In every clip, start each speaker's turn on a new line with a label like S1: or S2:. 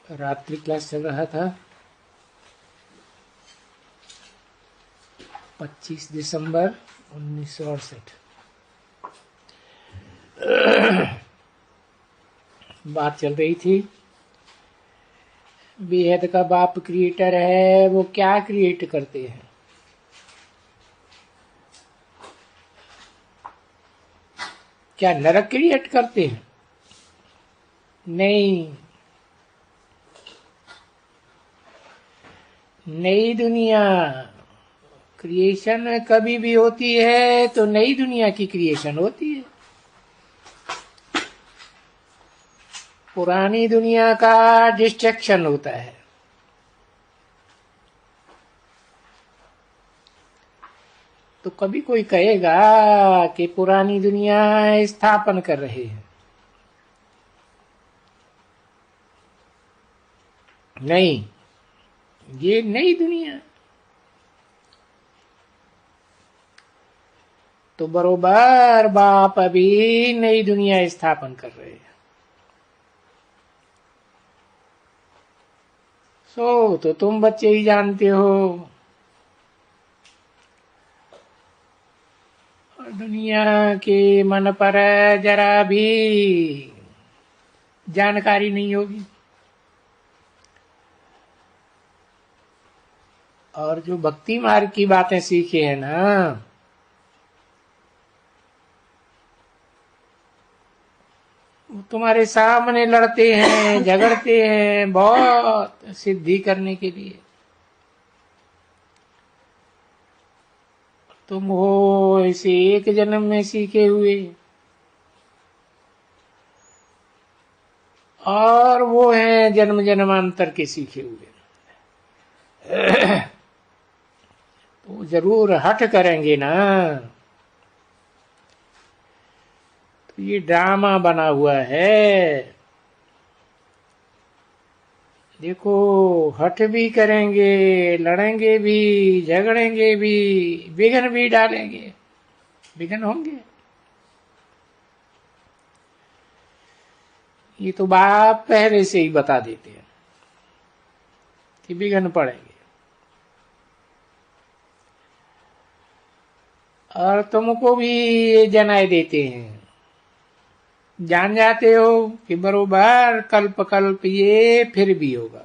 S1: रात्रि क्लास चल रहा था। 25 दिसंबर 1968। बात चल रही थी, बेहद का बाप क्रिएटर है, वो क्या क्रिएट करते हैं। क्या नरक क्रिएट करते हैं? नहीं, नई दुनिया क्रिएशन कभी भी होती है तो नई दुनिया की क्रिएशन होती है। पुरानी दुनिया का डिस्ट्रक्शन होता है। तो कभी कोई कहेगा कि पुरानी दुनिया स्थापन कर रहे हैं। नहीं, ये नई दुनिया। तो बरोबर बाप अभी नई दुनिया स्थापन कर रहे हैं। तो तुम बच्चे ही जानते हो। और दुनिया के मन पर जरा भी जानकारी नहीं होगी। और जो भक्ति मार्ग की बातें सीखे हैं ना, वो तुम्हारे सामने लड़ते हैं, झगड़ते हैं, बहुत सिद्धि करने के लिए। तुम हो इसे एक जन्म में सीखे हुए, और वो हैं जन्म जन्मांतर के सीखे हुए। तो जरूर हठ करेंगे ना। तो ये ड्रामा बना हुआ है। देखो, हठ भी करेंगे, लड़ेंगे भी, झगड़ेंगे भी, विघ्न भी डालेंगे। विघ्न होंगे। ये तो बाप पहले से ही बता देते हैं कि विघ्न पड़ेंगे। और तुमको भी ये जनाए देते हैं। जान जाते हो कि बरोबर कल्प कल्प ये फिर भी होगा।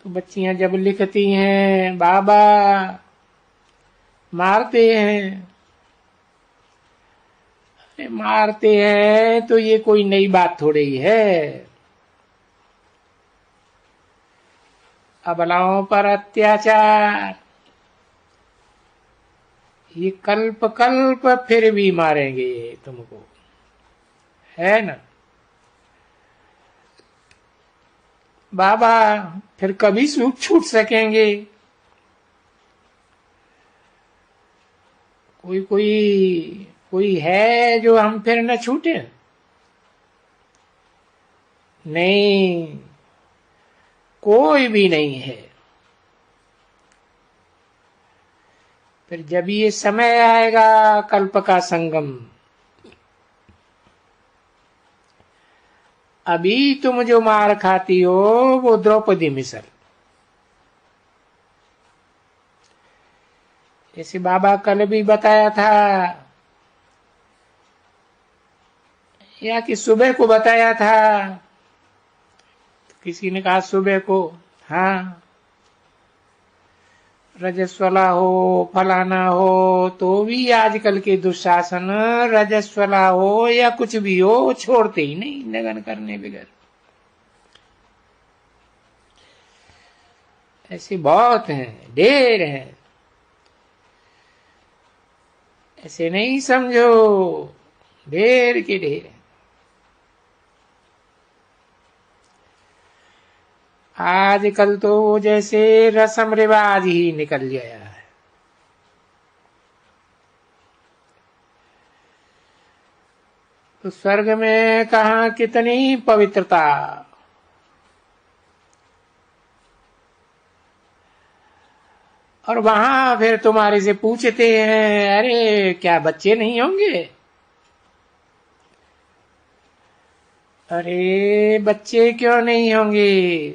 S1: तो बच्चियां जब लिखती हैं बाबा मारते हैं, अरे मारते हैं तो ये कोई नई बात थोड़ी ही है। अबलाओं पर अत्याचार, ये कल्प कल्प फिर भी मारेंगे तुमको, है ना बाबा? फिर कभी छूट सकेंगे? कोई है जो हम फिर न छूटे? नहीं, कोई भी नहीं है। फिर जब ये समय आएगा कल्प का संगम, अभी तुम जो मार खाती हो वो द्रौपदी मिसल। जैसे बाबा कल भी बताया था, या कि सुबह को बताया था। किसी ने कहा सुबह को, हाँ रजस्वला हो, फलाना हो, तो भी आजकल के दुशासन रजस्वला हो या कुछ भी हो छोड़ते ही नहीं नगन करने बगैर। ऐसे बहुत हैं, ढेर हैं। ऐसे नहीं समझो, ढेर के ढेर हैं। आजकल तो जैसे रस्म रिवाज ही निकल गया है। तो स्वर्ग में कहा कितनी पवित्रता, और वहां फिर तुम्हारे से पूछते हैं अरे क्या बच्चे नहीं होंगे? अरे बच्चे क्यों नहीं होंगे,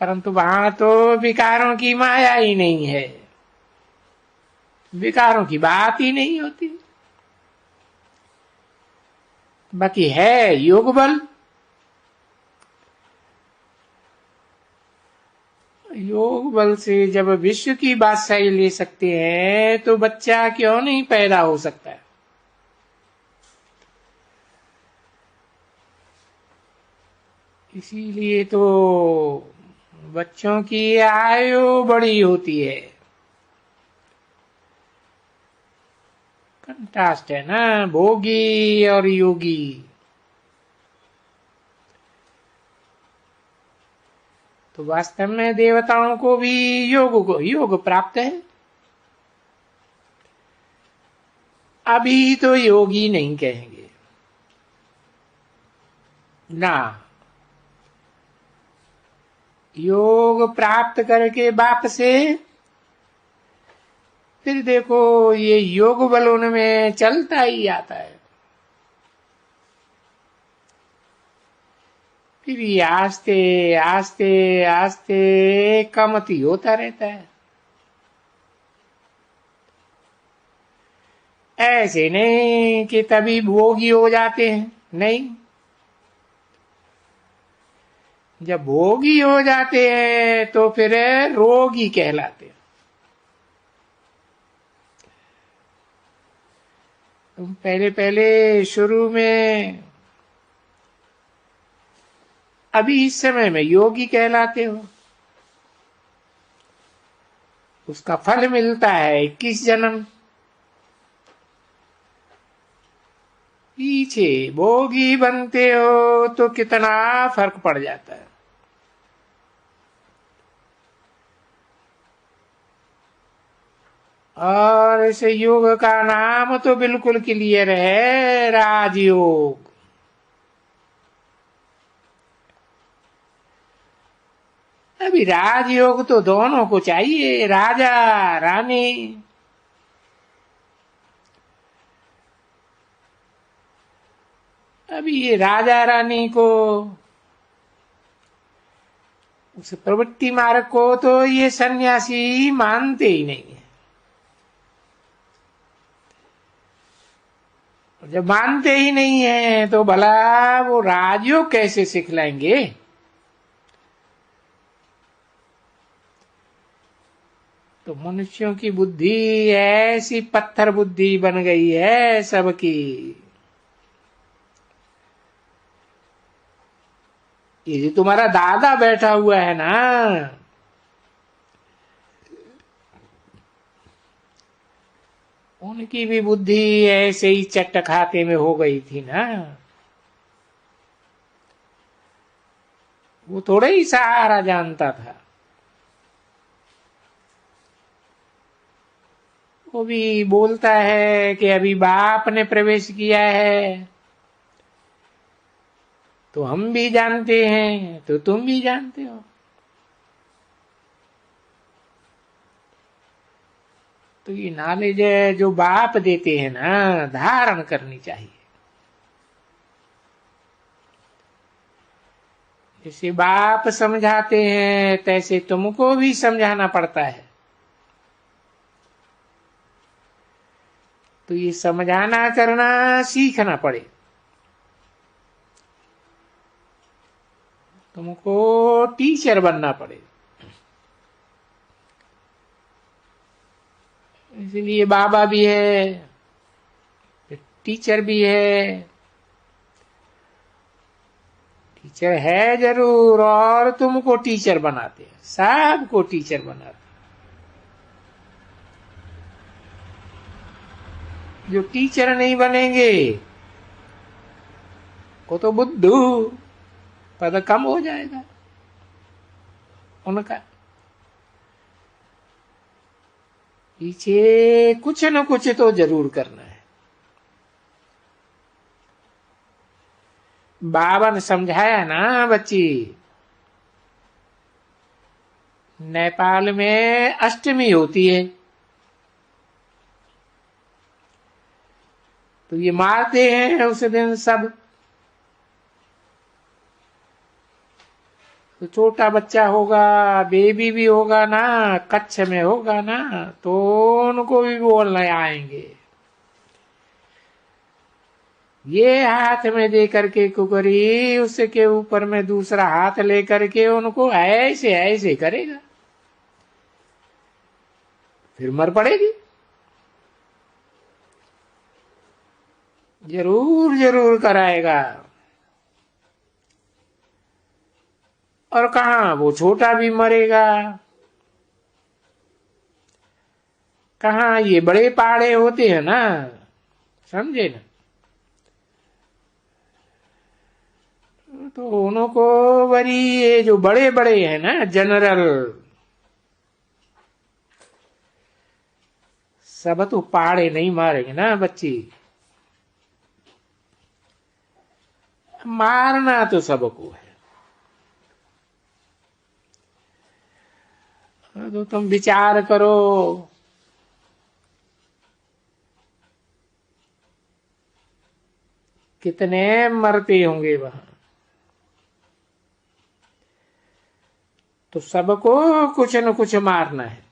S1: परंतु वहां तो विकारों की माया ही नहीं है, विकारों की बात ही नहीं होती। बाकी है योग बल। योग बल से जब विश्व की बादशाही ले सकते हैं तो बच्चा क्यों नहीं पैदा हो सकता है। इसीलिए तो बच्चों की आयु बड़ी होती है। कंट्रास्ट है ना, भोगी और योगी। तो वास्तव में देवताओं को भी योग प्राप्त है। अभी तो योगी नहीं कहेंगे ना, योग प्राप्त करके बाप से फिर देखो ये योग बल उनमें चलता ही आता है, फिर ये आस्ते आस्ते आस्ते कमती होता रहता है। ऐसे नहीं कि तभी भोगी हो जाते हैं, नहीं, जब भोगी हो जाते हैं तो फिर रोगी कहलाते हैं। तुम पहले पहले शुरू में अभी इस समय में योगी कहलाते हो, उसका फल मिलता है 21 जन्म, पीछे भोगी बनते हो तो कितना फर्क पड़ जाता है। और इस योग का नाम तो बिल्कुल क्लियर है, राजयोग। अभी राजयोग तो दोनों को चाहिए, राजा रानी। अभी ये राजा रानी को, उस प्रवृत्ति मार्ग को तो ये सन्यासी मानते ही नहीं है। जब मानते ही नहीं है तो भला वो राजयोग कैसे सिखलाएंगे। तो मनुष्यों की बुद्धि ऐसी पत्थर बुद्धि बन गई है सबकी। ये जो तुम्हारा दादा बैठा हुआ है ना, उनकी भी बुद्धि ऐसे ही चट्ट खाते में हो गई थी ना। वो थोड़ा ही सहारा जानता था, वो भी बोलता है कि अभी बाप ने प्रवेश किया है तो हम भी जानते हैं, तो तुम भी जानते हो। तो ये नॉलेज जो बाप देते हैं ना, धारण करनी चाहिए। जैसे बाप समझाते हैं तैसे तुमको भी समझाना पड़ता है। तो ये समझाना करना सीखना पड़े। तुमको टीचर बनना पड़े। इसलिए बाबा भी है, टीचर भी है। टीचर है जरूर, और तुमको टीचर बनाते हैं, सबको टीचर बनाते हैं। जो टीचर नहीं बनेंगे वो तो बुद्धू, पद कम हो जाएगा उनका। पीछे कुछ न कुछ तो जरूर करना है। बाबा ने समझाया ना बच्ची, नेपाल में अष्टमी होती है तो ये मारते हैं उस दिन सब। तो छोटा बच्चा होगा, बेबी भी होगा ना, कच्छ में होगा ना, तो उनको भी बोलने आएंगे। ये हाथ में दे करके कुकरी, उसके ऊपर में दूसरा हाथ लेकर के उनको ऐसे ऐसे करेगा, फिर मर पड़ेगी। जरूर जरूर कराएगा। और कहाँ वो छोटा भी मरेगा, कहाँ ये बड़े पाड़े होते हैं ना, समझे ना। तो उनको वरी ये जो बड़े बड़े हैं ना जनरल, सब तो पाड़े नहीं मारेंगे ना बच्ची। मारना तो सबको है। तो तुम विचार करो, कितने मरते होंगे वहां। तो सबको कुछ न कुछ मारना है।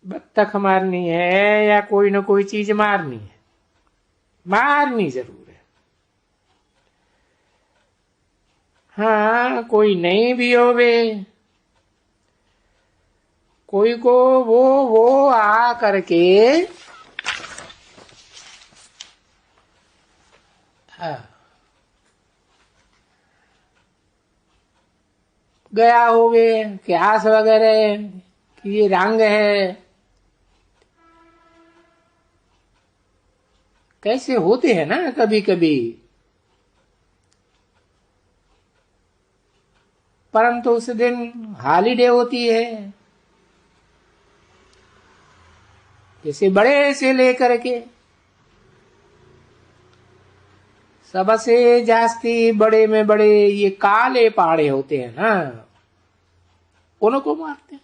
S1: बत्तख मारनी है या कोई न कोई चीज मारनी है, मारनी जरूर है। हाँ, कोई नहीं भी होवे, कोई को वो आ करके गया होवे क्यास वगैरह कि ये रंग है, कैसे होते हैं ना कभी कभी। परंतु उस दिन हॉलीडे होती है, जैसे बड़े से लेकर के सबसे जास्ती बड़े में बड़े ये काले पाड़े होते हैं ना, उनको मारते हैं।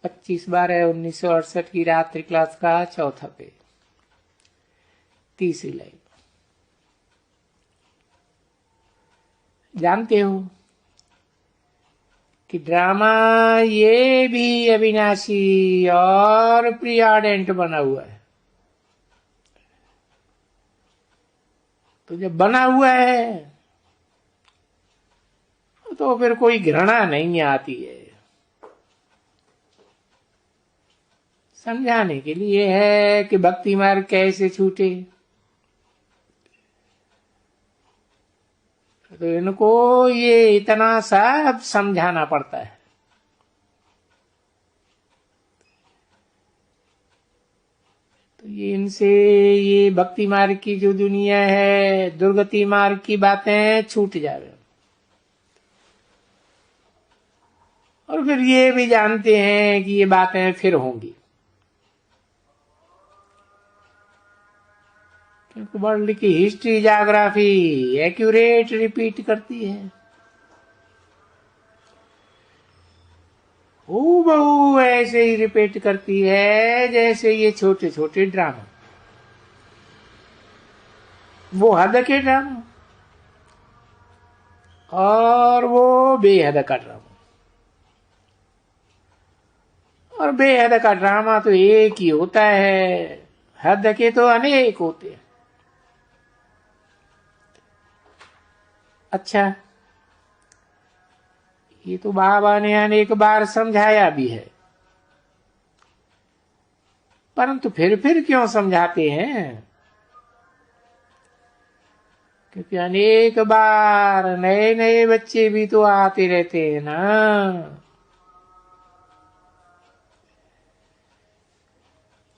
S1: 25/12/1968 की रात्रि क्लास का चौथा पेज, तीसरी लाइन। जानते हो कि ड्रामा ये भी अविनाशी और प्रियाडेंट बना हुआ है। तो जब बना हुआ है तो फिर कोई घृणा नहीं आती है। समझाने के लिए है कि भक्ति मार्ग कैसे छूटे। तो इनको ये इतना सब समझाना पड़ता है। तो ये इनसे ये भक्ति मार्ग की जो दुनिया है, दुर्गति मार्ग की बातें छूट जावे। और फिर ये भी जानते हैं कि ये बातें फिर होंगी, क्योंकि वर्ल्ड की हिस्ट्री ज्योग्राफी एक्यूरेट रिपीट करती है। हूबहू ऐसे ही रिपीट करती है जैसे ये छोटे छोटे ड्रामा, वो हद के ड्रामा और वो बेहद का ड्रामा। और बेहद का ड्रामा तो एक ही होता है, हद के तो अनेक होते हैं। अच्छा, ये तो बाबा ने अनेक बार समझाया भी है, परंतु फिर क्यों समझाते हैं? क्योंकि अनेक बार नए नए बच्चे भी तो आते रहते हैं ना।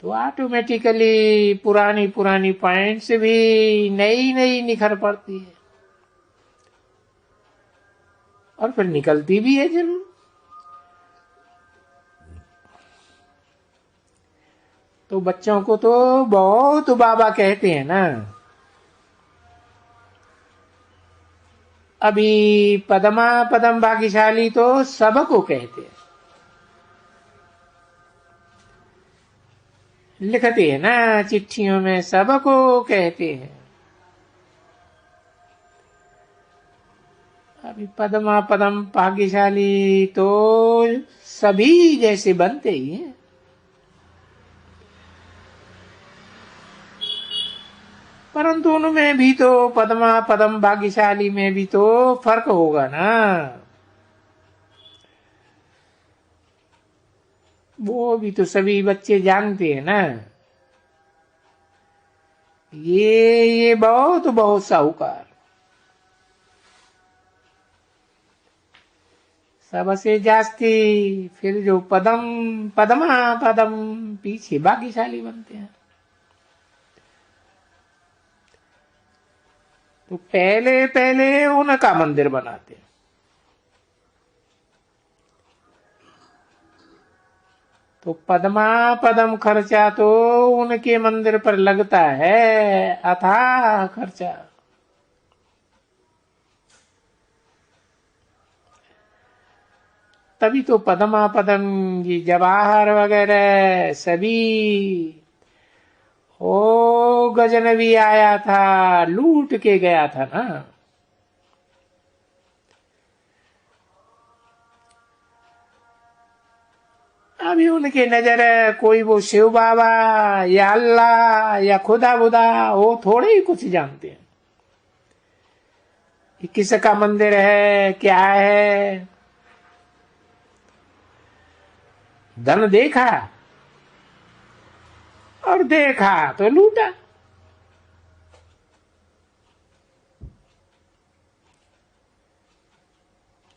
S1: तो ऑटोमेटिकली पुरानी पुरानी पॉइंट्स भी नई नई निखर पड़ती है, और फिर निकलती भी है जरूर। तो बच्चों को तो बहुत बाबा कहते हैं ना। अभी पदमा पदम भाग्यशाली तो सबको कहते हैं, लिखते हैं ना चिट्ठियों में, सबको कहते हैं। अभी पद्मा पदम भाग्यशाली तो सभी जैसे बनते ही हैं, परंतु उनमें भी तो, पद्मा पदम भाग्यशाली में भी तो फर्क होगा ना। वो भी तो सभी बच्चे जानते हैं ना। ये बहुत बहुत साहूकार, सबसे जास्ती फिर जो पदम पद्मा पदम पीछे भाग्यशाली बनते हैं। तो पहले पहले उनका मंदिर बनाते हैं। तो पद्मा पदम खर्चा तो उनके मंदिर पर लगता है, अथाह खर्चा। तभी तो पद्मा पदम जी जवाहर वगैरह सभी, ओ गजनबी आया था, लूट के गया था ना। अभी उनके नजर कोई वो शिव बाबा या अल्लाह या खुदा बुदा, वो थोड़े ही कुछ जानते हैं कि किसका मंदिर है, क्या है। धन देखा और देखा तो लूटा।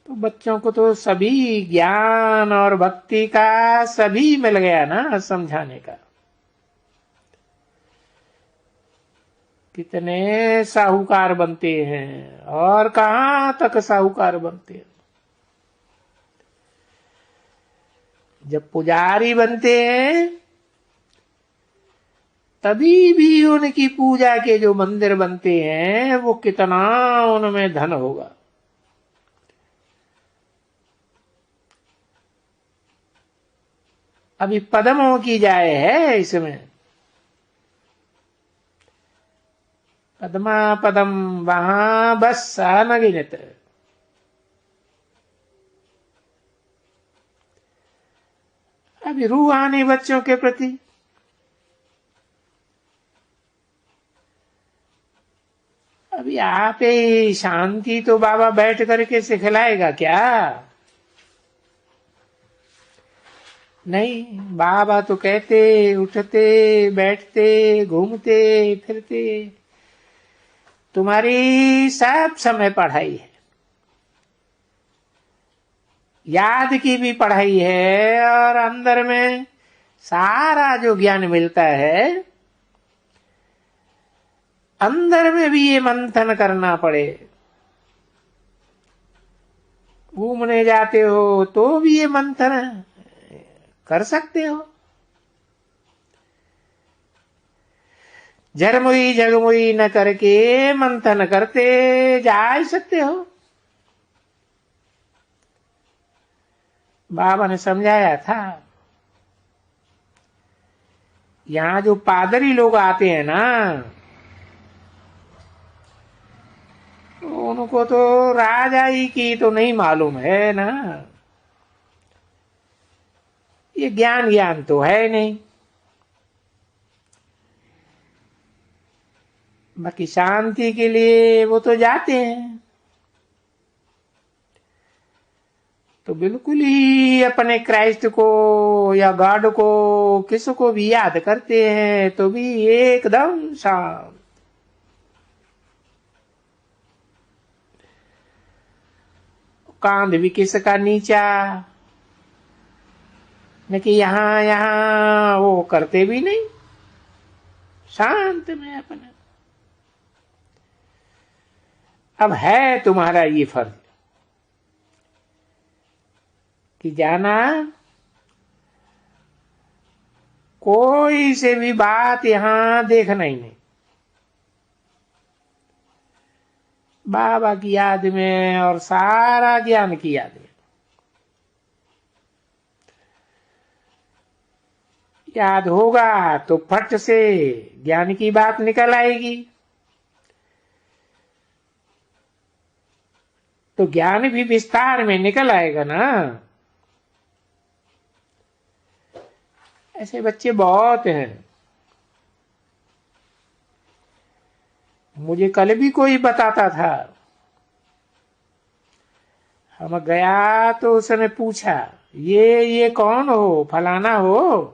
S1: तो बच्चों को तो सभी ज्ञान और भक्ति का सभी मिल गया ना समझाने का। कितने साहूकार बनते हैं और कहां तक साहूकार बनते हैं। जब पुजारी बनते हैं तभी भी उनकी पूजा के जो मंदिर बनते हैं वो कितना उनमें धन होगा। अभी पद्मों की जाए है इसमें, पद्मा पदम वहां बस अनगिनत। अभी रूहानी बच्चों के प्रति अभी आप ही शांति तो बाबा बैठ करके सिखलाएगा क्या? नहीं, बाबा तो कहते उठते बैठते घूमते फिरते, तुम्हारी सब समय पढ़ाई है, याद की भी पढ़ाई है, और अंदर में सारा जो ज्ञान मिलता है अंदर में भी ये मंथन करना पड़े। घूमने जाते हो तो भी ये मंथन कर सकते हो, झरमुई जगमुई न करके मंथन करते जा सकते हो। बाबा ने समझाया था, यहां जो पादरी लोग आते हैं ना, उनको तो राजाई की तो नहीं मालूम है ना, ये ज्ञान ज्ञान तो है नहीं। बाकी शांति के लिए वो तो जाते हैं, तो बिल्कुल ही अपने क्राइस्ट को या गॉड को किसको भी याद करते हैं तो भी एकदम शांत। कांध भी किसका नीचा, न कि यहां यहां वो करते भी नहीं, शांत में अपना। अब है तुम्हारा ये फर्ज कि जाना, कोई से भी बात यहां देखना ही नहीं, बाबा की याद में और सारा ज्ञान की याद में। याद होगा तो फट से ज्ञान की बात निकल आएगी। तो ज्ञान भी विस्तार में निकल आएगा ना। ऐसे बच्चे बहुत हैं। मुझे कल भी कोई बताता था, हम गया तो उसने पूछा ये कौन हो, फलाना हो।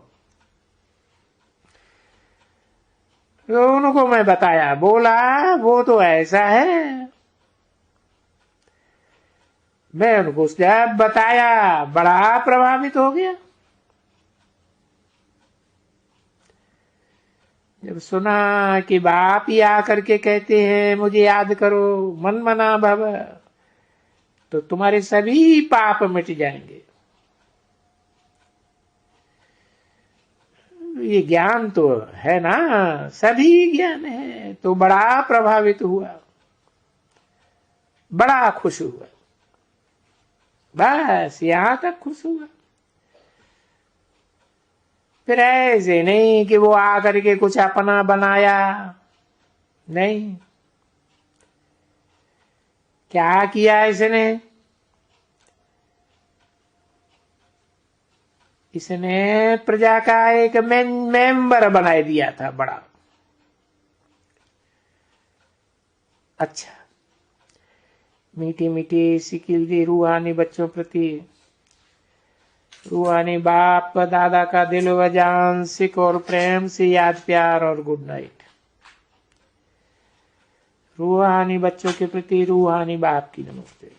S1: तो उनको मैं बताया, बोला वो तो ऐसा है। मैं उनको जब बताया बड़ा प्रभावित हो गया। जब सुना कि बाप ही आकर के कहते हैं मुझे याद करो, मन मना भव, तो तुम्हारे सभी पाप मिट जाएंगे। ये ज्ञान तो है ना, सभी ज्ञान है। तो बड़ा प्रभावित हुआ, बड़ा खुश हुआ। बस यहां तक खुश हुआ। फिर ऐसे नहीं कि वो आकर के कुछ अपना बनाया, नहीं। क्या किया इसने? इसने प्रजा का एक मेंबर बना दिया था बड़ा। अच्छा, मीठी मीठी सिकिल दी रूहानी बच्चों प्रति, रूहानी बाप दादा का दिल व जान सिख और प्रेम से याद, प्यार और गुड नाइट। रूहानी बच्चों के प्रति रूहानी बाप की नमस्ते।